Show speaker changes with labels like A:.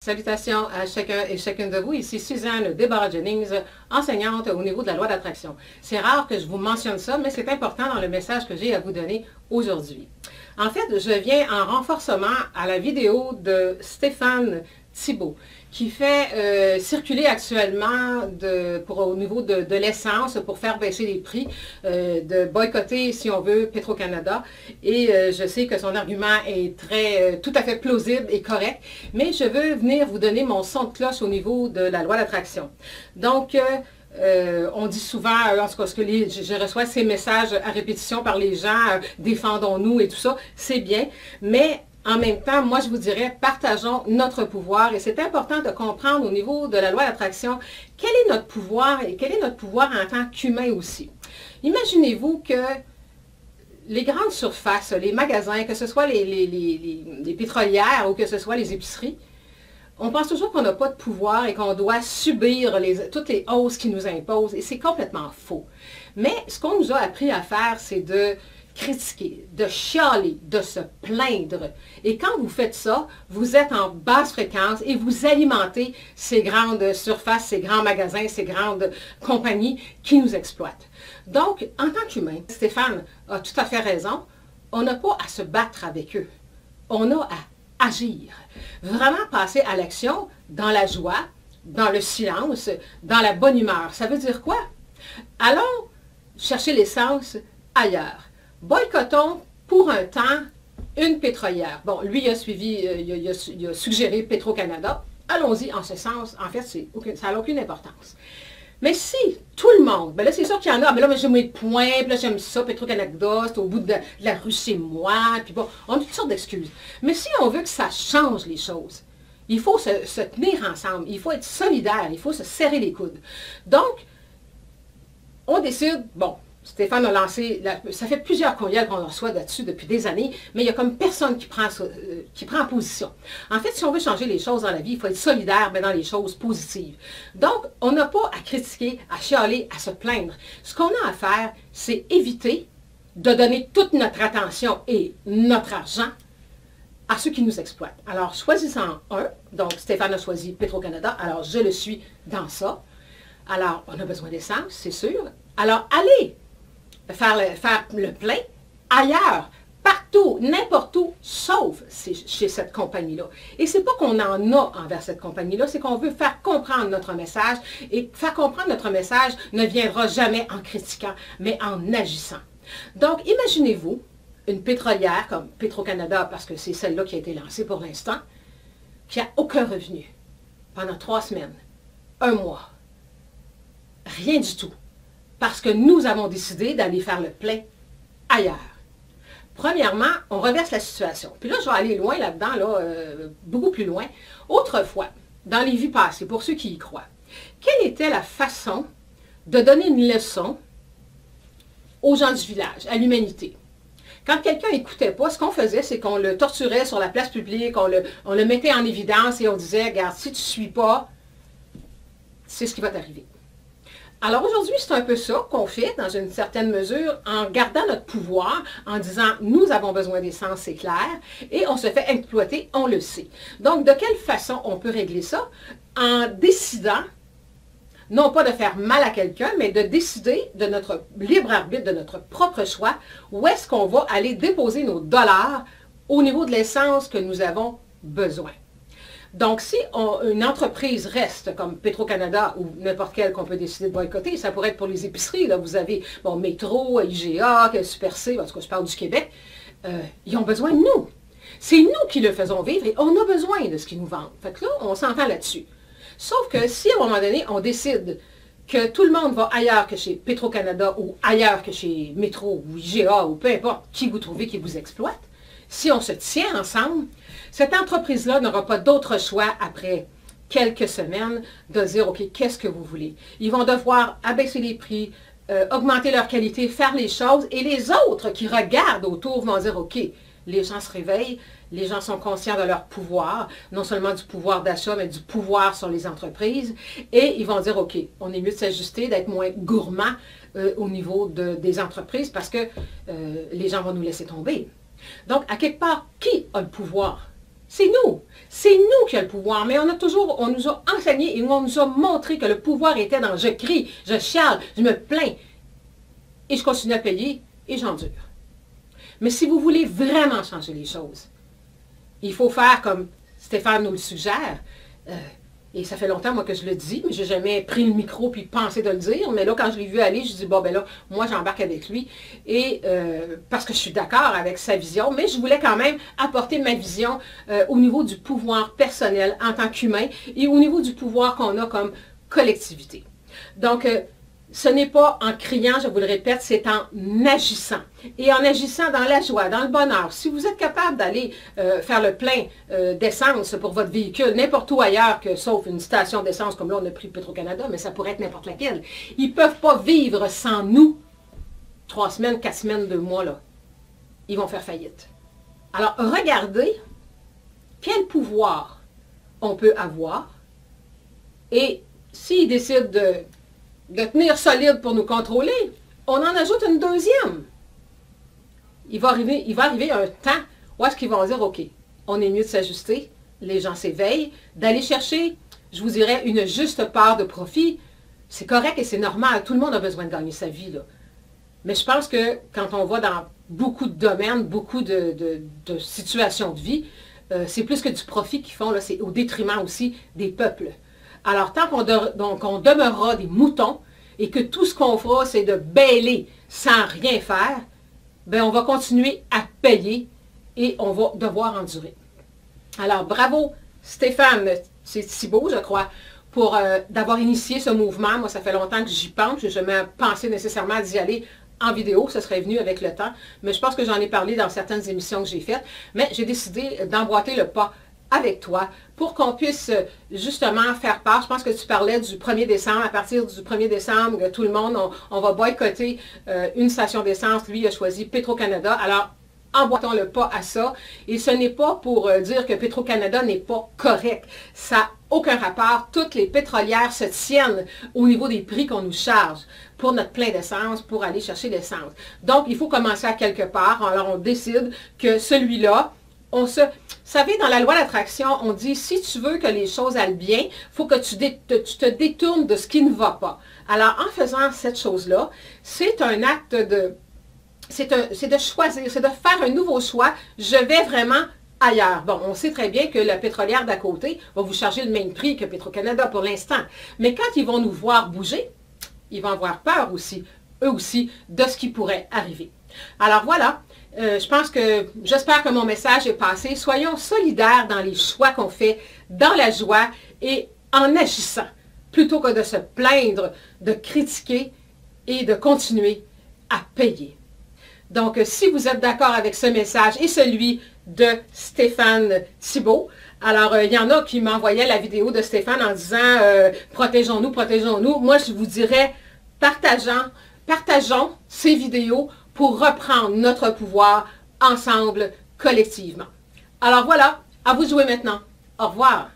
A: Salutations à chacun et chacune de vous. Ici Suzanne Débarras-Jennings, enseignante au niveau de la loi d'attraction. C'est rare que je vous mentionne ça, mais c'est important dans le message que j'ai à vous donner aujourd'hui. En fait, je viens en renforcement à la vidéo de Stéphane Thibault, qui fait circuler actuellement au niveau de l'essence pour faire baisser les prix, de boycotter, si on veut, Petro-Canada. Et je sais que son argument est tout à fait plausible et correct, mais je veux venir vous donner mon son de cloche au niveau de la loi d'attraction. Donc, on dit souvent, en tout cas, parce que je reçois ces messages à répétition par les gens, défendons-nous et tout ça, c'est bien, mais en même temps, moi je vous dirais, partageons notre pouvoir et c'est important de comprendre au niveau de la loi d'attraction, quel est notre pouvoir et quel est notre pouvoir en tant qu'humain aussi. Imaginez-vous que les grandes surfaces, les magasins, que ce soit les pétrolières ou que ce soit les épiceries, on pense toujours qu'on n'a pas de pouvoir et qu'on doit subir toutes les hausses qui nous imposent et c'est complètement faux. Mais ce qu'on nous a appris à faire, c'est de critiquer, de chialer, de se plaindre. Et quand vous faites ça, vous êtes en basse fréquence et vous alimentez ces grandes surfaces, ces grands magasins, ces grandes compagnies qui nous exploitent. Donc, en tant qu'humain, Stéphane a tout à fait raison, on n'a pas à se battre avec eux. On a à agir. Vraiment passer à l'action dans la joie, dans le silence, dans la bonne humeur. Ça veut dire quoi? Allons chercher l'essence ailleurs. Boycottons pour un temps une pétrolière. Bon, lui, il a suggéré Petro-Canada. Allons-y en ce sens. En fait, ça n'a aucune importance. Mais si tout le monde, ben là, c'est sûr qu'il y en a, mais là, j'aime mes points, puis là, j'aime ça, Petro-Canada, c'est au bout de la rue chez moi, puis bon, on a toutes sortes d'excuses. Mais si on veut que ça change les choses, il faut se tenir ensemble, il faut être solidaire, il faut se serrer les coudes. Donc, on décide, bon, Stéphane a lancé, ça fait plusieurs courriels qu'on reçoit là-dessus depuis des années, mais il n'y a comme personne qui prend position. En fait, si on veut changer les choses dans la vie, il faut être solidaire, mais dans les choses positives. Donc, on n'a pas à critiquer, à chialer, à se plaindre. Ce qu'on a à faire, c'est éviter de donner toute notre attention et notre argent à ceux qui nous exploitent. Alors, choisissant un, donc Stéphane a choisi Petro-Canada, alors je le suis dans ça. Alors, on a besoin d'essence, c'est sûr. Alors, allez faire le plein ailleurs, partout, n'importe où, sauf chez cette compagnie-là. Et c'est pas qu'on en a envers cette compagnie-là, c'est qu'on veut faire comprendre notre message. Et faire comprendre notre message ne viendra jamais en critiquant, mais en agissant. Donc, imaginez-vous une pétrolière comme Petro-Canada, parce que c'est celle-là qui a été lancée pour l'instant, qui n'a aucun revenu pendant 3 semaines, 1 mois. Rien du tout. Parce que nous avons décidé d'aller faire le plein ailleurs. Premièrement, on reverse la situation. Puis là, je vais aller loin là-dedans, beaucoup plus loin. Autrefois, dans les vies passées, pour ceux qui y croient, quelle était la façon de donner une leçon aux gens du village, à l'humanité? Quand quelqu'un n'écoutait pas, ce qu'on faisait, c'est qu'on le torturait sur la place publique, on le mettait en évidence et on disait, regarde, si tu ne suis pas, c'est ce qui va t'arriver. Alors aujourd'hui, c'est un peu ça qu'on fait dans une certaine mesure en gardant notre pouvoir, en disant nous avons besoin d'essence, c'est clair, et on se fait exploiter, on le sait. Donc de quelle façon on peut régler ça? En décidant, non pas de faire mal à quelqu'un, mais de décider de notre libre arbitre, de notre propre choix, où est-ce qu'on va aller déposer nos dollars au niveau de l'essence que nous avons besoin. Donc, si une entreprise reste comme Petro-Canada ou n'importe quelle qu'on peut décider de boycotter, ça pourrait être pour les épiceries. Là, vous avez bon, Métro, IGA, Super C, en tout cas, je parle du Québec. Ils ont besoin de nous. C'est nous qui le faisons vivre et on a besoin de ce qu'ils nous vendent. Fait que là, on s'entend là-dessus. Sauf que si à un moment donné, on décide que tout le monde va ailleurs que chez Petro-Canada ou ailleurs que chez Métro ou IGA ou peu importe qui vous trouvez qui vous exploite, si on se tient ensemble, cette entreprise-là n'aura pas d'autre choix après quelques semaines de dire, OK, qu'est-ce que vous voulez? Ils vont devoir abaisser les prix, augmenter leur qualité, faire les choses, et les autres qui regardent autour vont dire, OK, les gens se réveillent, les gens sont conscients de leur pouvoir, non seulement du pouvoir d'achat, mais du pouvoir sur les entreprises, et ils vont dire, OK, on est mieux de s'ajuster, d'être moins gourmand au niveau des entreprises, parce que les gens vont nous laisser tomber. Donc, à quelque part, qui a le pouvoir? C'est nous. C'est nous qui avons le pouvoir. Mais on nous a enseigné et on nous a montré que le pouvoir était dans je crie, je chiale, je me plains. Et je continue à payer et j'endure. Mais si vous voulez vraiment changer les choses, il faut faire comme Stéphane nous le suggère. Et ça fait longtemps, moi, que je le dis, mais je n'ai jamais pris le micro puis pensé de le dire. Mais là, quand je l'ai vu aller, je dis, bon, ben là, moi, j'embarque avec lui. Et parce que je suis d'accord avec sa vision, mais je voulais quand même apporter ma vision au niveau du pouvoir personnel en tant qu'humain et au niveau du pouvoir qu'on a comme collectivité. Donc, ce n'est pas en criant, je vous le répète, c'est en agissant. Et en agissant dans la joie, dans le bonheur. Si vous êtes capable d'aller faire le plein d'essence pour votre véhicule, n'importe où ailleurs que sauf une station d'essence, comme là on a pris Petro-Canada, mais ça pourrait être n'importe laquelle. Ils ne peuvent pas vivre sans nous 3 semaines, 4 semaines, 2 mois, là. Ils vont faire faillite. Alors, regardez quel pouvoir on peut avoir. Et s'ils décident de tenir solide pour nous contrôler, on en ajoute une deuxième. Il va arriver un temps où est-ce qu'ils vont dire, OK, on est mieux de s'ajuster, les gens s'éveillent, d'aller chercher, je vous dirais, une juste part de profit. C'est correct et c'est normal, tout le monde a besoin de gagner sa vie, là. Mais je pense que quand on va dans beaucoup de domaines, beaucoup de situations de vie, c'est plus que du profit qu'ils font, là, c'est au détriment aussi des peuples. Alors, tant qu'on demeurera des moutons et que tout ce qu'on fera, c'est de bêler sans rien faire, bien, on va continuer à payer et on va devoir endurer. Alors, bravo Stéphane, c'est Thibault, je crois, pour d'avoir initié ce mouvement. Moi, ça fait longtemps que j'y pense. Je n'ai jamais pensé nécessairement d'y aller en vidéo, ça serait venu avec le temps. Mais je pense que j'en ai parlé dans certaines émissions que j'ai faites. Mais j'ai décidé d'emboîter le pas avec toi pour qu'on puisse justement faire part. Je pense que tu parlais du 1er décembre. À partir du 1er décembre, tout le monde, on va boycotter une station d'essence. Lui, il a choisi Petro-Canada. Alors, emboîtons le pas à ça. Et ce n'est pas pour dire que Petro-Canada n'est pas correct. Ça n'a aucun rapport. Toutes les pétrolières se tiennent au niveau des prix qu'on nous charge pour notre plein d'essence, pour aller chercher l'essence. Donc, il faut commencer à quelque part. Alors, on décide que celui-là, vous savez, dans la loi d'attraction, on dit, si tu veux que les choses aillent bien, il faut que tu te détournes de ce qui ne va pas. Alors, en faisant cette chose-là, c'est un acte c'est de choisir, c'est de faire un nouveau choix. Je vais vraiment ailleurs. Bon, on sait très bien que la pétrolière d'à côté va vous charger le même prix que Petro-Canada pour l'instant. Mais quand ils vont nous voir bouger, ils vont avoir peur aussi, eux aussi, de ce qui pourrait arriver. Alors voilà. J'espère que mon message est passé. Soyons solidaires dans les choix qu'on fait, dans la joie et en agissant, plutôt que de se plaindre, de critiquer et de continuer à payer. Donc, si vous êtes d'accord avec ce message et celui de Stéphane Thibault, alors il y en a qui m'envoyaient la vidéo de Stéphane en disant protégeons-nous, protégeons-nous. Moi, je vous dirais partageons ces vidéos pour reprendre notre pouvoir ensemble, collectivement. Alors voilà, à vous de jouer maintenant. Au revoir.